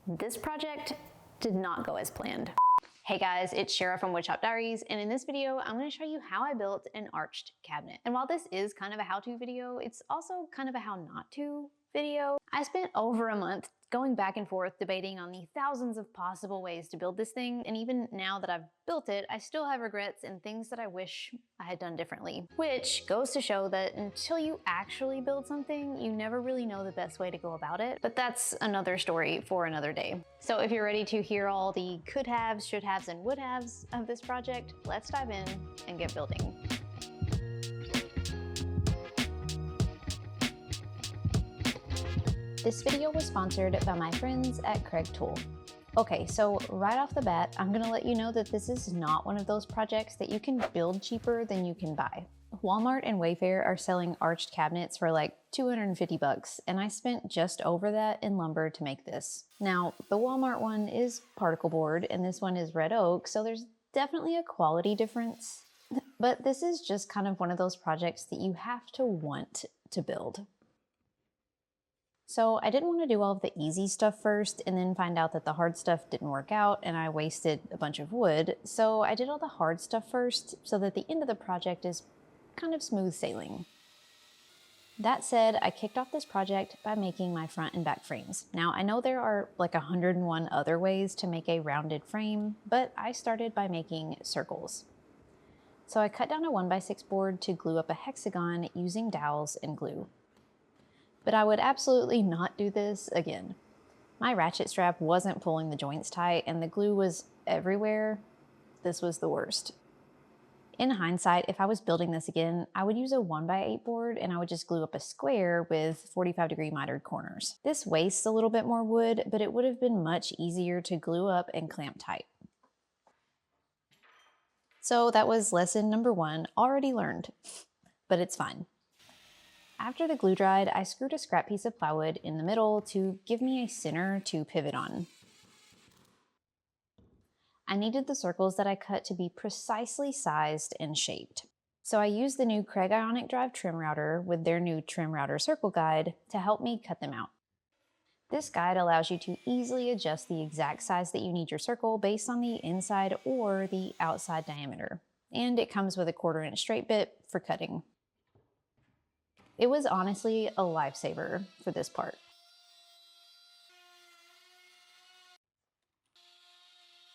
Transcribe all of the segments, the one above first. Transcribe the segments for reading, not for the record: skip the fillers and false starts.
This project did not go as planned. Hey guys, it's Shara from Woodshop Diaries, and in this video, I'm going to show you how I built an arched cabinet. And while this is kind of a how-to video, it's also kind of a how not to video. I spent over a month going back and forth debating on the thousands of possible ways to build this thing, and even now that I've built it, I still have regrets and things that I wish I had done differently. Which goes to show that until you actually build something, you never really know the best way to go about it, but that's another story for another day. So if you're ready to hear all the could haves, should haves, and would haves of this project, let's dive in and get building. This video was sponsored by my friends at Kerf Tool. Okay, so right off the bat, I'm gonna let you know that this is not one of those projects that you can build cheaper than you can buy. Walmart and Wayfair are selling arched cabinets for like 250 bucks, and I spent just over that in lumber to make this. Now, the Walmart one is particle board, and this one is red oak, so there's definitely a quality difference. But this is just kind of one of those projects that you have to want to build. So I didn't want to do all of the easy stuff first and then find out that the hard stuff didn't work out and I wasted a bunch of wood. So I did all the hard stuff first so that the end of the project is kind of smooth sailing. That said, I kicked off this project by making my front and back frames. Now I know there are like 101 other ways to make a rounded frame, but I started by making circles. So I cut down a 1x6 board to glue up a hexagon using dowels and glue. But I would absolutely not do this again. My ratchet strap wasn't pulling the joints tight and the glue was everywhere. This was the worst. In hindsight, if I was building this again, I would use a 1x8 board and I would just glue up a square with 45-degree mitered corners. This wastes a little bit more wood, but it would have been much easier to glue up and clamp tight. So that was lesson number 1, already learned, but it's fine. After the glue dried, I screwed a scrap piece of plywood in the middle to give me a center to pivot on. I needed the circles that I cut to be precisely sized and shaped. So I used the new Kreg Ionic Drive trim router with their new trim router circle guide to help me cut them out. This guide allows you to easily adjust the exact size that you need your circle based on the inside or the outside diameter. And it comes with a 1/4 inch straight bit for cutting. It was honestly a lifesaver for this part.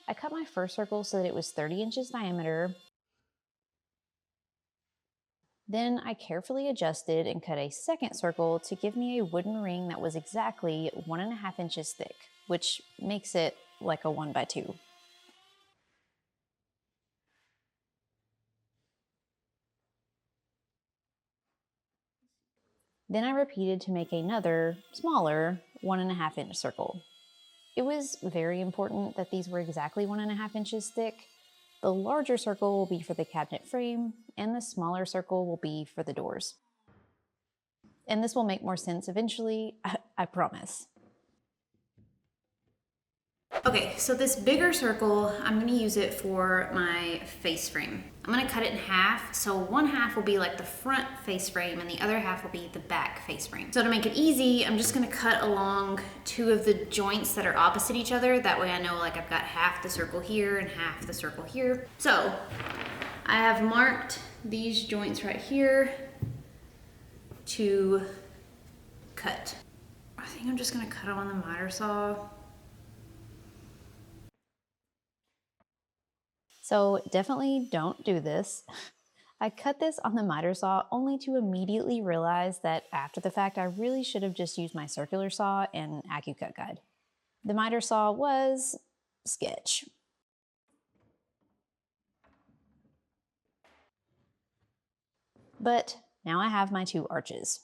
I cut my first circle so that it was 30 inches diameter. Then I carefully adjusted and cut a second circle to give me a wooden ring that was exactly 1.5 inches thick, which makes it like a 1x2. Then I repeated to make another, smaller, 1.5 inch circle. It was very important that these were exactly 1.5 inches thick. The larger circle will be for the cabinet frame, and the smaller circle will be for the doors. And this will make more sense eventually, I promise. Okay, so this bigger circle, I'm gonna use it for my face frame. I'm gonna cut it in half, so one half will be like the front face frame and the other half will be the back face frame. So to make it easy, I'm just gonna cut along 2 of the joints that are opposite each other. That way I know like I've got half the circle here and half the circle here. So I have marked these joints right here to cut. I think I'm just gonna cut them on the miter saw. So definitely don't do this. I cut this on the miter saw only to immediately realize that after the fact I really should have just used my circular saw and AccuCut guide. The miter saw was sketch. But now I have my 2 arches.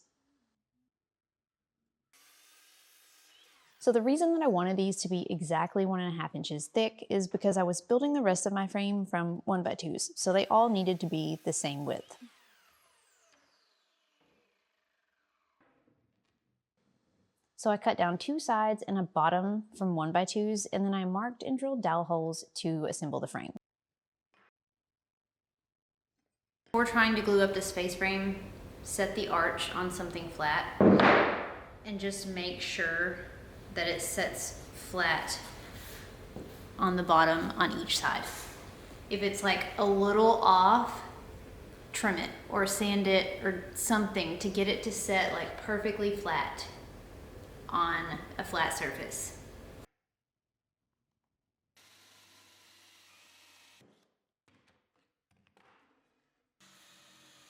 So the reason that I wanted these to be exactly 1.5 inches thick is because I was building the rest of my frame from 1x2s, so they all needed to be the same width. So I cut down 2 sides and a bottom from 1x2s, and then I marked and drilled dowel holes to assemble the frame. Before trying to glue up this face frame, set the arch on something flat and just make sure that it sets flat on the bottom on each side. If it's like a little off, trim it or sand it or something to get it to set like perfectly flat on a flat surface.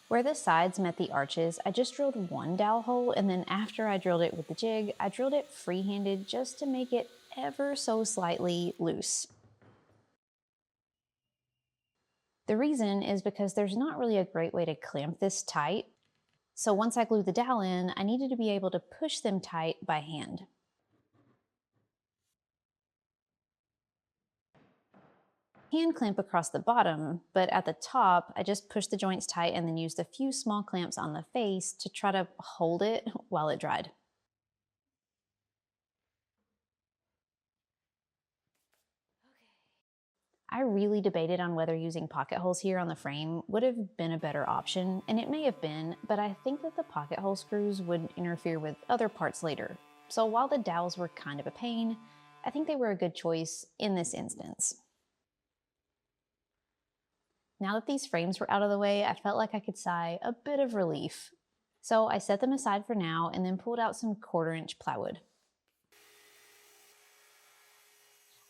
Where the sides met the arches, I just drilled one dowel hole, and then after I drilled it with the jig, I drilled it freehanded just to make it ever so slightly loose. The reason is because there's not really a great way to clamp this tight. So once I glued the dowel in, I needed to be able to push them tight by hand. Hand clamp across the bottom, but at the top, I just pushed the joints tight and then used a few small clamps on the face to try to hold it while it dried. I really debated on whether using pocket holes here on the frame would have been a better option, and it may have been, but I think that the pocket hole screws would interfere with other parts later. So while the dowels were kind of a pain, I think they were a good choice in this instance. Now that these frames were out of the way, I felt like I could sigh a bit of relief. So I set them aside for now and then pulled out some 1/4-inch plywood.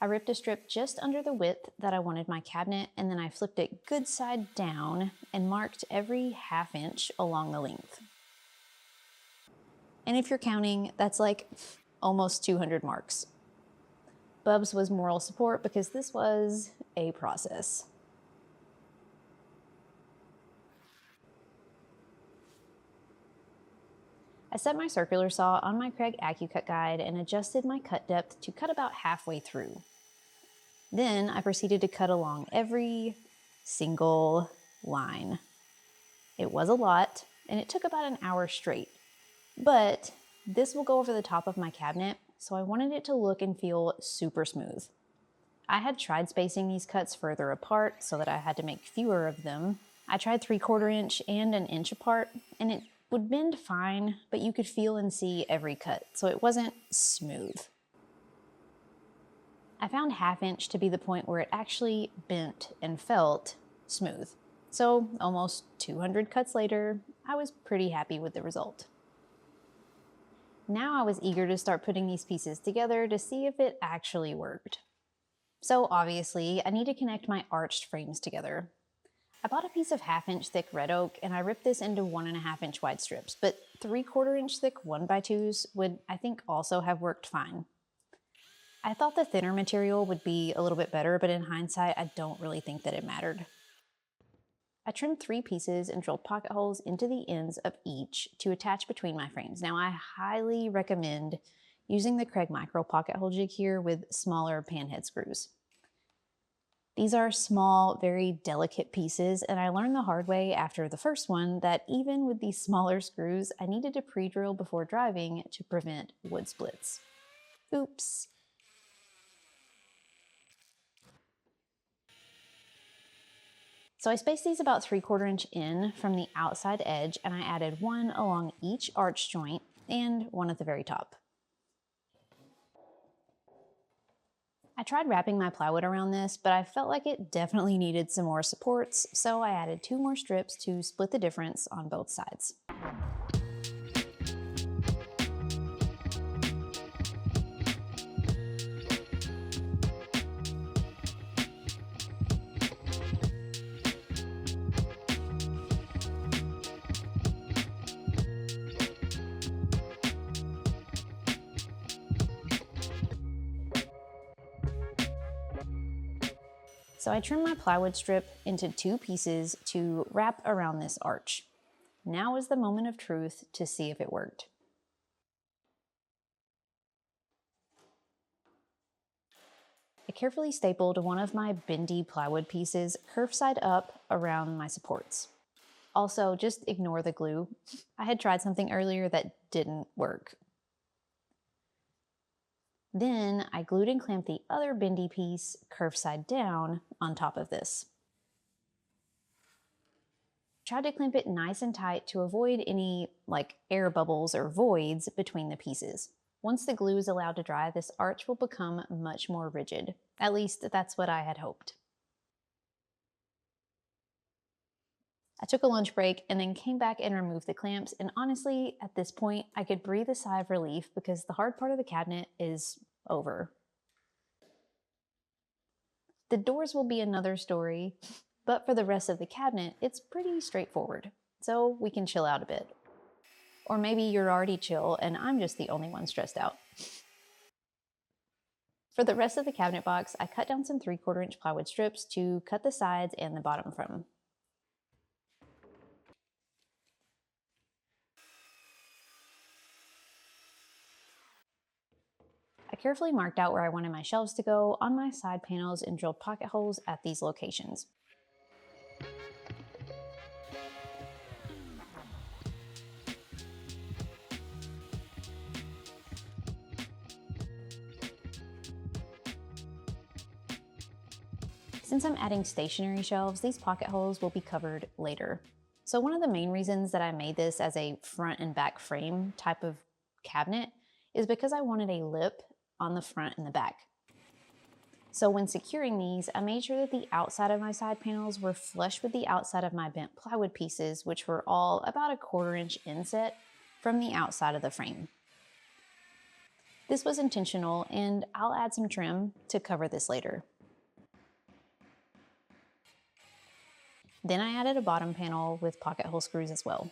I ripped a strip just under the width that I wanted my cabinet, and then I flipped it good side down and marked every 1/2 inch along the length. And if you're counting, that's like almost 200 marks. Bubs was moral support because this was a process. I set my circular saw on my Kreg AccuCut guide and adjusted my cut depth to cut about halfway through. Then I proceeded to cut along every single line. It was a lot, and it took about an hour straight. But this will go over the top of my cabinet, so I wanted it to look and feel super smooth. I had tried spacing these cuts further apart so that I had to make fewer of them. I tried 3/4 inch and an inch apart, and it would bend fine, but you could feel and see every cut, so it wasn't smooth. I found 1/2 inch to be the point where it actually bent and felt smooth. So almost 200 cuts later, I was pretty happy with the result. Now I was eager to start putting these pieces together to see if it actually worked. So obviously, I need to connect my arched frames together. I bought a piece of 1/2 inch thick red oak and I ripped this into 1.5 inch wide strips, but 3/4 inch thick 1x2s would, I think, also have worked fine. I thought the thinner material would be a little bit better, but in hindsight, I don't really think that it mattered. I trimmed 3 pieces and drilled pocket holes into the ends of each to attach between my frames. Now, I highly recommend using the Kreg Micro pocket hole jig here with smaller panhead screws. These are small, very delicate pieces, and I learned the hard way after the first one that even with these smaller screws, I needed to pre-drill before driving to prevent wood splits. Oops. So I spaced these about 3/4 inch in from the outside edge, and I added one along each arch joint and one at the very top. I tried wrapping my plywood around this, but I felt like it definitely needed some more supports, so I added 2 more strips to split the difference on both sides. So I trimmed my plywood strip into 2 pieces to wrap around this arch. Now is the moment of truth to see if it worked. I carefully stapled one of my bendy plywood pieces kerf side up around my supports. Also, just ignore the glue. I had tried something earlier that didn't work. Then I glued and clamped the other bendy piece kerf side down on top of this. Tried to clamp it nice and tight to avoid any air bubbles or voids between the pieces. Once the glue is allowed to dry, this arch will become much more rigid. At least that's what I had hoped. I took a lunch break and then came back and removed the clamps, and honestly, at this point, I could breathe a sigh of relief because the hard part of the cabinet is over. The doors will be another story, but for the rest of the cabinet, it's pretty straightforward, so we can chill out a bit. Or maybe you're already chill and I'm just the only one stressed out. For the rest of the cabinet box, I cut down some 3/4 inch plywood strips to cut the sides and the bottom from. I carefully marked out where I wanted my shelves to go on my side panels and drilled pocket holes at these locations. Since I'm adding stationary shelves, these pocket holes will be covered later. So one of the main reasons that I made this as a front and back frame type of cabinet is because I wanted a lip on the front and the back. So when securing these, I made sure that the outside of my side panels were flush with the outside of my bent plywood pieces, which were all about a 1/4 inch inset from the outside of the frame. This was intentional, and I'll add some trim to cover this later. Then I added a bottom panel with pocket hole screws as well.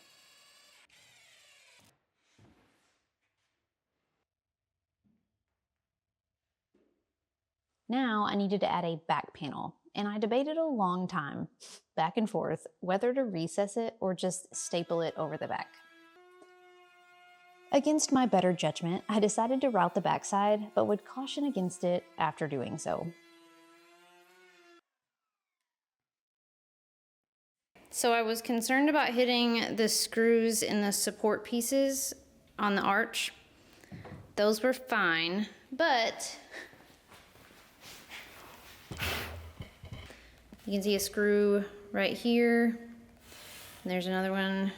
Now I needed to add a back panel, and I debated a long time, back and forth, whether to recess it or just staple it over the back. Against my better judgment, I decided to route the backside, but would caution against it after doing so. So I was concerned about hitting the screws in the support pieces on the arch. Those were fine, but you can see a screw right here, and there's another one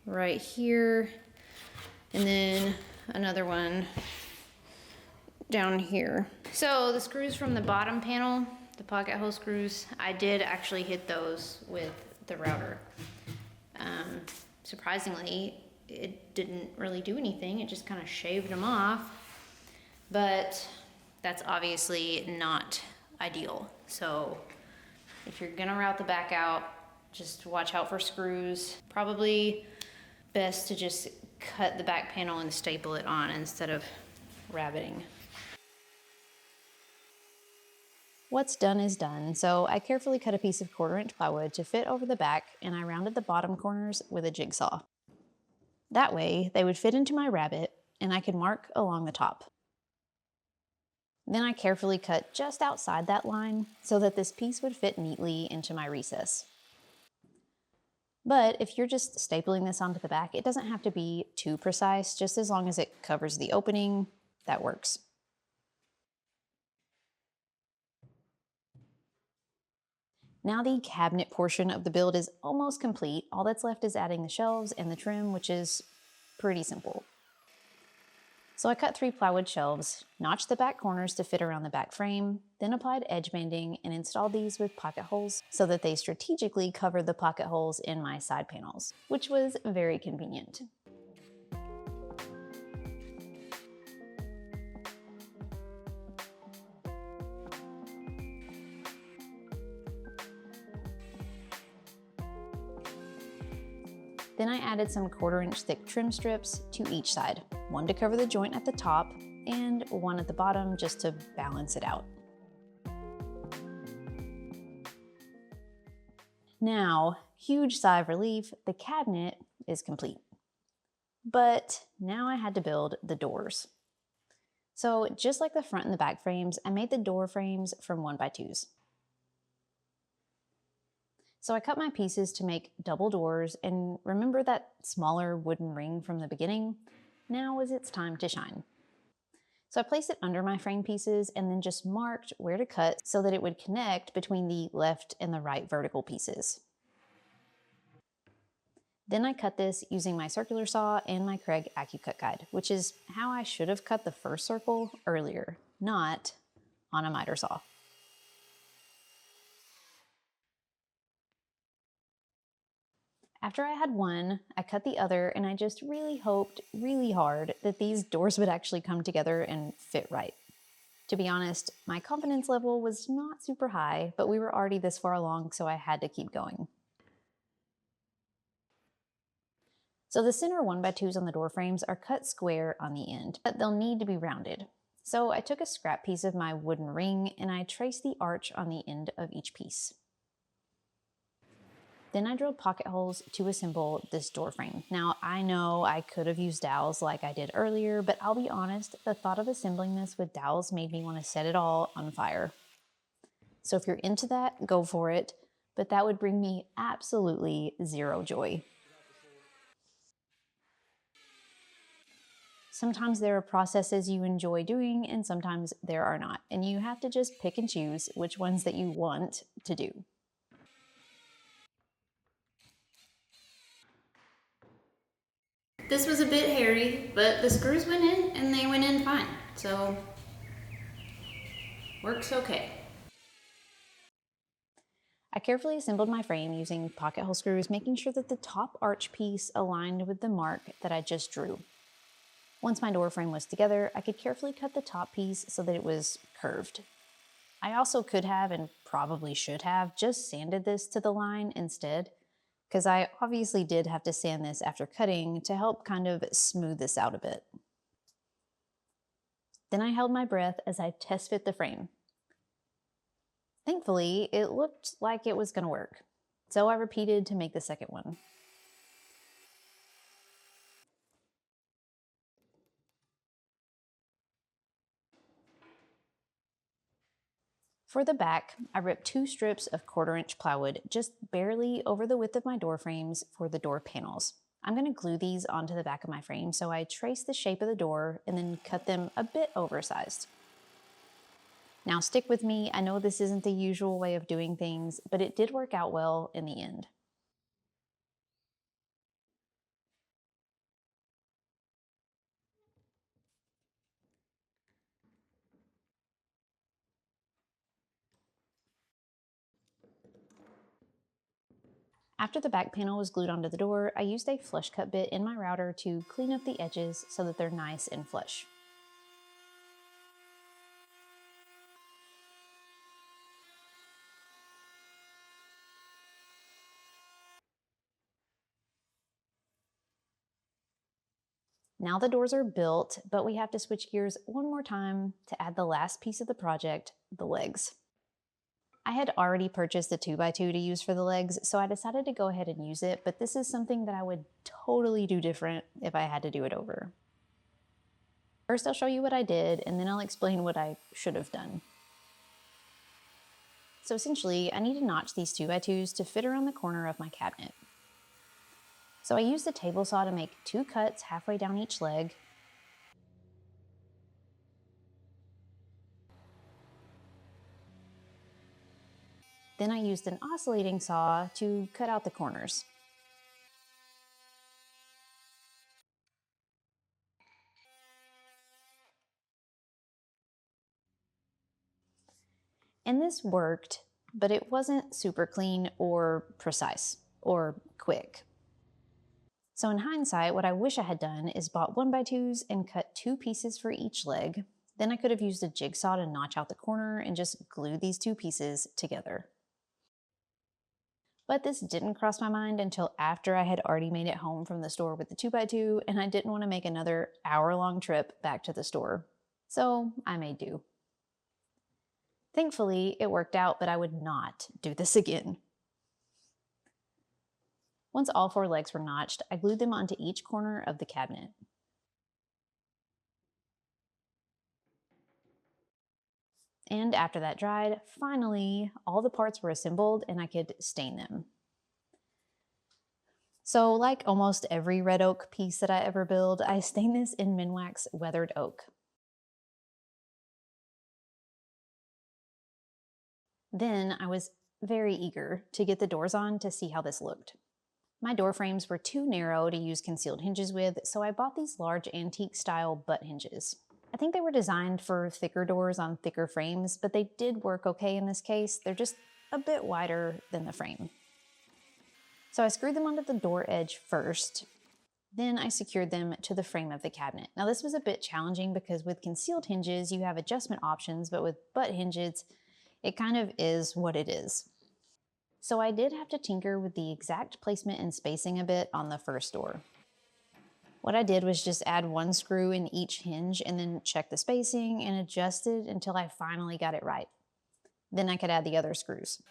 right here, and then another one down here. So the screws from the bottom panel, the pocket hole screws, I did actually hit those with the router. Surprisingly, it didn't really do anything. It just kind of shaved them off, but that's obviously not ideal. So if you're gonna route the back out, just watch out for screws. Probably best to just cut the back panel and staple it on instead of rabbiting. What's done is done, so I carefully cut a piece of 1/4 inch plywood to fit over the back, and I rounded the bottom corners with a jigsaw. That way, they would fit into my rabbet, and I could mark along the top. Then I carefully cut just outside that line so that this piece would fit neatly into my recess. But if you're just stapling this onto the back, it doesn't have to be too precise, just as long as it covers the opening, that works. Now the cabinet portion of the build is almost complete. All that's left is adding the shelves and the trim, which is pretty simple. So I cut 3 plywood shelves, notched the back corners to fit around the back frame, then applied edge banding and installed these with pocket holes so that they strategically covered the pocket holes in my side panels, which was very convenient. Then I added some 1/4 inch thick trim strips to each side, one to cover the joint at the top and one at the bottom just to balance it out. Now, huge sigh of relief, the cabinet is complete. But now I had to build the doors. So just like the front and the back frames, I made the door frames from 1x2s. So I cut my pieces to make double doors, and remember that smaller wooden ring from the beginning? Now is its time to shine. So I placed it under my frame pieces and then just marked where to cut so that it would connect between the left and the right vertical pieces. Then I cut this using my circular saw and my Craig AccuCut guide, which is how I should have cut the first circle earlier, not on a miter saw. After I had one, I cut the other, and I just really hoped really hard that these doors would actually come together and fit right. To be honest, my confidence level was not super high, but we were already this far along, so I had to keep going. So the center 1x2s on the door frames are cut square on the end, but they'll need to be rounded. So I took a scrap piece of my wooden ring and I traced the arch on the end of each piece. Then I drilled pocket holes to assemble this door frame. Now, I know I could have used dowels like I did earlier, but I'll be honest, the thought of assembling this with dowels made me want to set it all on fire. So if you're into that, go for it, but that would bring me absolutely zero joy. Sometimes there are processes you enjoy doing and sometimes there are not, and you have to just pick and choose which ones that you want to do. This was a bit hairy, but the screws went in and they went in fine, so works okay. I carefully assembled my frame using pocket hole screws, making sure that the top arch piece aligned with the mark that I just drew. Once my door frame was together, I could carefully cut the top piece so that it was curved. I also could have, and probably should have, just sanded this to the line instead, because I obviously did have to sand this after cutting to help kind of smooth this out a bit. Then I held my breath as I test fit the frame. Thankfully, it looked like it was going to work, so I repeated to make the second one. For the back, I ripped 2 strips of 1/4-inch plywood just barely over the width of my door frames for the door panels. I'm going to glue these onto the back of my frame, so I traced the shape of the door and then cut them a bit oversized. Now stick with me, I know this isn't the usual way of doing things, but it did work out well in the end. After the back panel was glued onto the door, I used a flush cut bit in my router to clean up the edges so that they're nice and flush. Now the doors are built, but we have to switch gears one more time to add the last piece of the project, the legs. I had already purchased a 2x2 to use for the legs, so I decided to go ahead and use it, but this is something that I would totally do different if I had to do it over. First, I'll show you what I did, and then I'll explain what I should have done. So essentially, I need to notch these 2x2s to fit around the corner of my cabinet. So I used a table saw to make 2 cuts halfway down each leg. Then I used an oscillating saw to cut out the corners. And this worked, but it wasn't super clean or precise or quick. So in hindsight, what I wish I had done is bought 1x2s and cut 2 pieces for each leg. Then I could have used a jigsaw to notch out the corner and just glue these 2 pieces together. But this didn't cross my mind until after I had already made it home from the store with the 2x2 and I didn't want to make another hour-long trip back to the store. So I made do. Thankfully, it worked out, but I would not do this again. Once all 4 legs were notched, I glued them onto each corner of the cabinet. And after that dried, finally, all the parts were assembled and I could stain them. So like almost every red oak piece that I ever build, I stain this in Minwax weathered oak. Then I was very eager to get the doors on to see how this looked. My door frames were too narrow to use concealed hinges with, so I bought these large antique-style butt hinges. I think they were designed for thicker doors on thicker frames, but they did work okay in this case. They're just a bit wider than the frame. So I screwed them onto the door edge first. Then I secured them to the frame of the cabinet. Now this was a bit challenging because with concealed hinges, you have adjustment options, but with butt hinges, it kind of is what it is. So I did have to tinker with the exact placement and spacing a bit on the first door. What I did was just add one screw in each hinge and then check the spacing and adjust it until I finally got it right. Then I could add the other screws.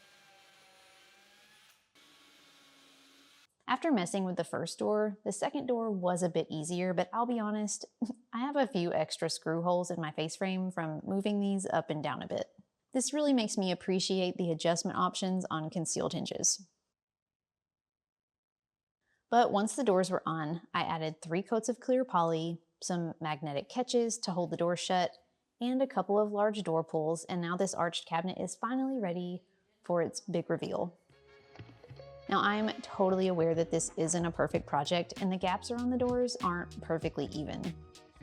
After messing with the first door, the second door was a bit easier, but I'll be honest, I have a few extra screw holes in my face frame from moving these up and down a bit. This really makes me appreciate the adjustment options on concealed hinges. But once the doors were on, I added 3 coats of clear poly, some magnetic catches to hold the door shut, and a couple of large door pulls, and now this arched cabinet is finally ready for its big reveal. Now I'm totally aware that this isn't a perfect project and the gaps around the doors aren't perfectly even.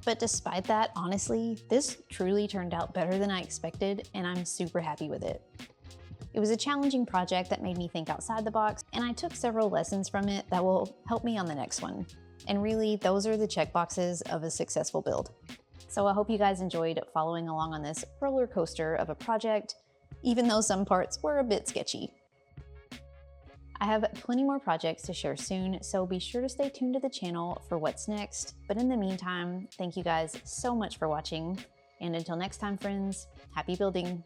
But despite that, honestly, this truly turned out better than I expected and I'm super happy with it. It was a challenging project that made me think outside the box, and I took several lessons from it that will help me on the next one. And really, those are the checkboxes of a successful build. So I hope you guys enjoyed following along on this roller coaster of a project, even though some parts were a bit sketchy. I have plenty more projects to share soon, so be sure to stay tuned to the channel for what's next. But in the meantime, thank you guys so much for watching. And until next time, friends, happy building.